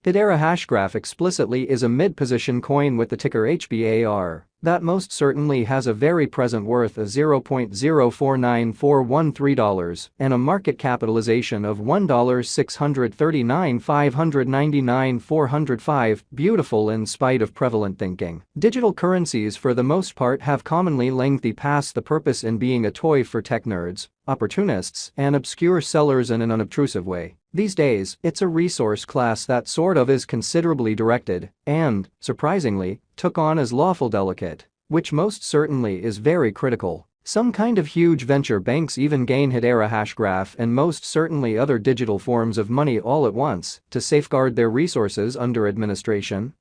Hedera Hashgraph explicitly is a mid-position coin with the ticker HBAR that most certainly has a very present worth of $0.049413 and a market capitalization of $1,639,599,405. Beautiful in spite of prevalent thinking. Digital currencies for the most part have commonly lengthy past the purpose in being a toy for tech nerds, opportunists, and obscure sellers in an unobtrusive way. These days, it's a resource class that sort of is considerably directed and, surprisingly, took on as lawful delicate, which most certainly is very critical. Some kind of huge venture banks even gain Hedera Hashgraph and most certainly other digital forms of money all at once to safeguard their resources under administration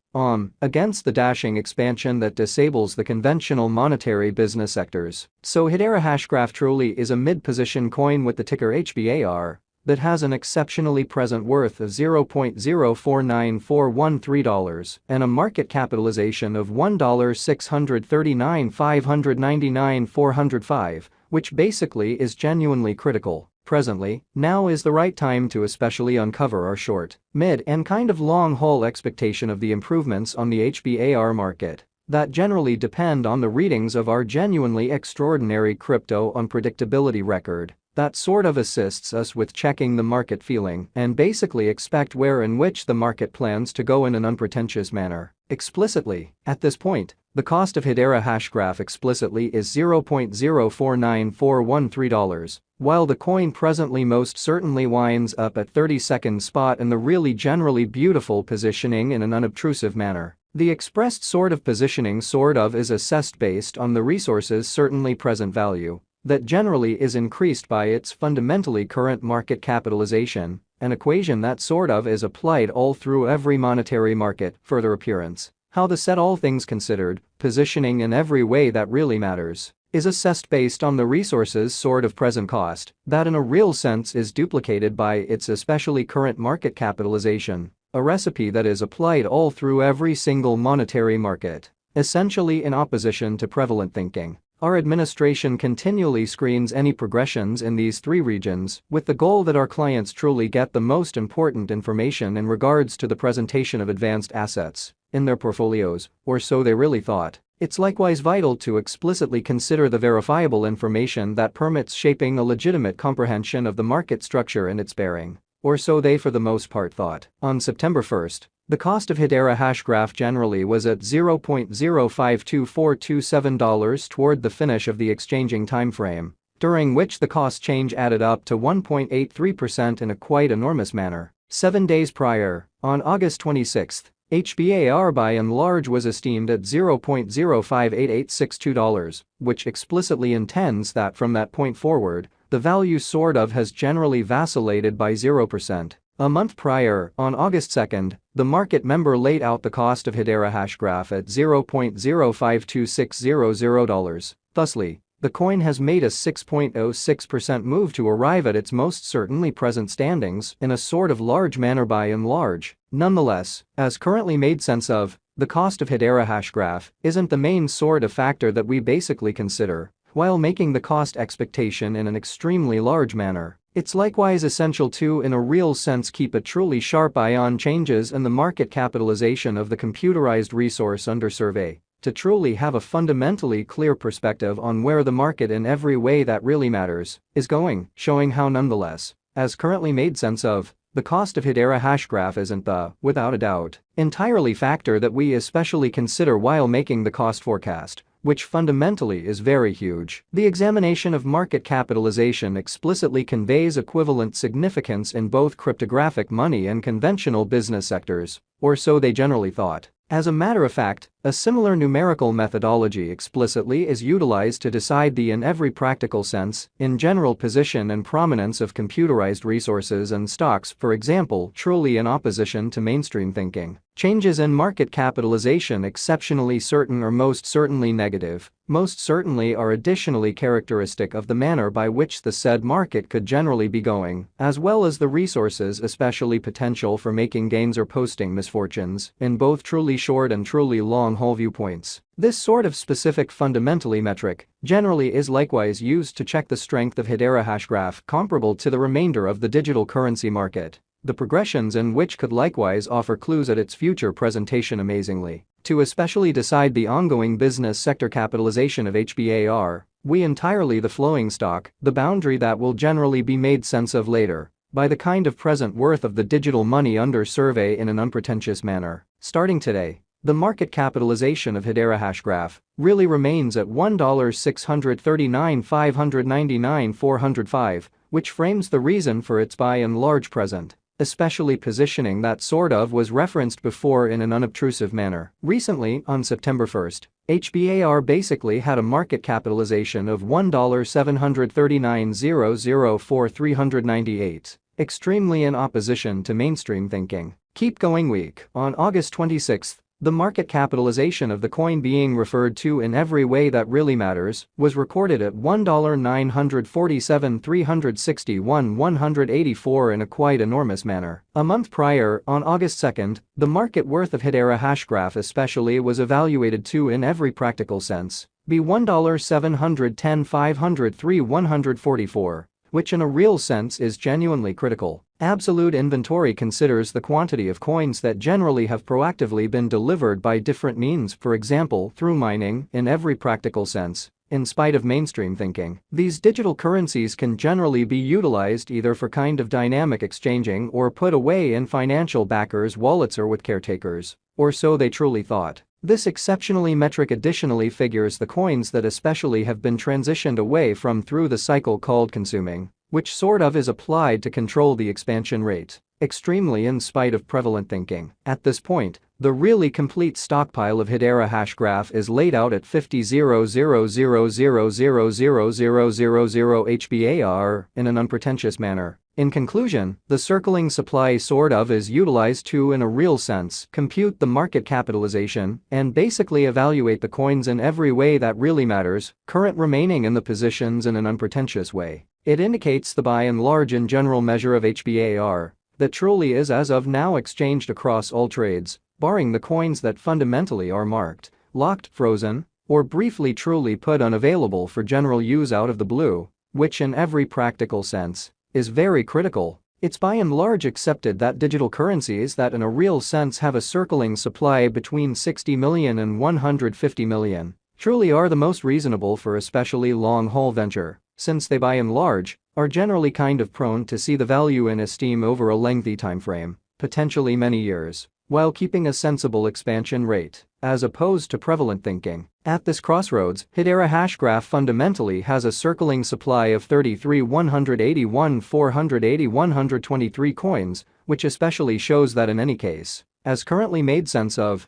against the dashing expansion that disables the conventional monetary business sectors. So Hedera Hashgraph truly is a mid-position coin with the ticker HBAR that has an exceptionally present worth of $0.049413 and a market capitalization of $1,639,599,405, which basically is genuinely critical. Presently, now is the right time to especially uncover our short, mid, and kind of long-haul expectation of the improvements on the HBAR market that generally depend on the readings of our genuinely extraordinary crypto unpredictability record. That sort of assists us with checking the market feeling and basically expect where in which the market plans to go in an unpretentious manner. Explicitly, at this point, the cost of Hedera Hashgraph explicitly is $0.049413, while the coin presently most certainly winds up at 32nd spot in the really generally beautiful positioning in an unobtrusive manner. The expressed sort of positioning is assessed based on the resource's certainly present value that generally is increased by its fundamentally current market capitalization, an equation that is applied all through every monetary market. Further appearance, how the set all things considered, positioning in every way that really matters, is assessed based on the resource's present cost that in a real sense is duplicated by its especially current market capitalization, a recipe that is applied all through every single monetary market, essentially in opposition to prevalent thinking. Our administration continually screens any progressions in these three regions with the goal that our clients truly get the most important information in regards to the presentation of advanced assets in their portfolios, or so they really thought. It's likewise vital to explicitly consider the verifiable information that permits shaping a legitimate comprehension of the market structure and its bearing, or so they for the most part thought. On September 1st, the cost of Hedera Hashgraph generally was at $0.052427 toward the finish of the exchanging timeframe, during which the cost change added up to 1.83% in a quite enormous manner. 7 days prior, on August 26, HBAR by and large was esteemed at $0.058862, which explicitly intends that from that point forward, the value has generally vacillated by 0%. A month prior, on August 2nd, the market member laid out the cost of Hedera Hashgraph at $0.052600. Thusly, the coin has made a 6.06% move to arrive at its most certainly present standings in a large manner by and large. Nonetheless, as currently made sense of, the cost of Hedera Hashgraph isn't the main factor that we basically consider while making the cost expectation in an extremely large manner. It's likewise essential to, in a real sense, keep a truly sharp eye on changes in the market capitalization of the computerized resource under survey, to truly have a fundamentally clear perspective on where the market in every way that really matters is going, showing how nonetheless, as currently made sense of, the cost of Hedera Hashgraph isn't the, without a doubt, entirely factor that we especially consider while making the cost forecast, which fundamentally is very huge. The examination of market capitalization explicitly conveys equivalent significance in both cryptographic money and conventional business sectors, or so they generally thought. As a matter of fact, a similar numerical methodology explicitly is utilized to decide the in every practical sense, in general position and prominence of computerized resources and stocks, for example, truly in opposition to mainstream thinking. Changes in market capitalization exceptionally certain or most certainly negative, most certainly are additionally characteristic of the manner by which the said market could generally be going, as well as the resources especially potential for making gains or posting misfortunes in both truly short and truly long-haul viewpoints. This specific fundamentally metric generally is likewise used to check the strength of Hedera Hashgraph comparable to the remainder of the digital currency market. the progressions in which could likewise offer clues at its future presentation amazingly. To especially decide the ongoing business sector capitalization of HBAR, we entirely the flowing stock, the boundary that will generally be made sense of later by the kind of present worth of the digital money under survey in an unpretentious manner. Starting today, the market capitalization of Hedera Hashgraph really remains at $1,639,599,405, which frames the reason for its by and large present, especially positioning that sort of was referenced before in an unobtrusive manner. Recently, on September 1st, HBAR basically had a market capitalization of $1,739,004,398, extremely in opposition to mainstream thinking. Keep going week. On August 26th, the market capitalization of the coin being referred to in every way that really matters was recorded at $1,947,361,184 in a quite enormous manner. A month prior, on August 2nd, the market worth of Hedera Hashgraph especially was evaluated to in every practical sense be $1,710,503,144, which in a real sense is genuinely critical. Absolute inventory considers the quantity of coins that generally have proactively been delivered by different means, for example through mining, in every practical sense. In spite of mainstream thinking, these digital currencies can generally be utilized either for kind of dynamic exchanging or put away in financial backers' wallets or with caretakers, or so they truly thought. This exceptionally metric additionally figures the coins that especially have been transitioned away from through the cycle called consuming, which sort of is applied to control the expansion rate, extremely in spite of prevalent thinking. At this point, the really complete stockpile of Hedera Hashgraph is laid out at 50,000,000,000,000 HBAR in an unpretentious manner. In conclusion, the circling supply sort of is utilized to in a real sense compute the market capitalization and basically evaluate the coins in every way that really matters, current remaining in the positions in an unpretentious way. It indicates the by and large and general measure of HBAR that truly is as of now exchanged across all trades, barring the coins that fundamentally are marked, locked, frozen, or briefly truly put unavailable for general use out of the blue, which in every practical sense is very critical. It's by and large accepted that digital currencies that in a real sense have a circling supply between 60 million and 150 million truly are the most reasonable for especially long-haul venture, since they by and large are generally kind of prone to see the value in esteem over a lengthy time frame, potentially many years, while keeping a sensible expansion rate, as opposed to prevalent thinking. At this crossroads, Hedera Hashgraph fundamentally has a circling supply of 33,181,480,123 coins, which especially shows that in any case, as currently made sense of,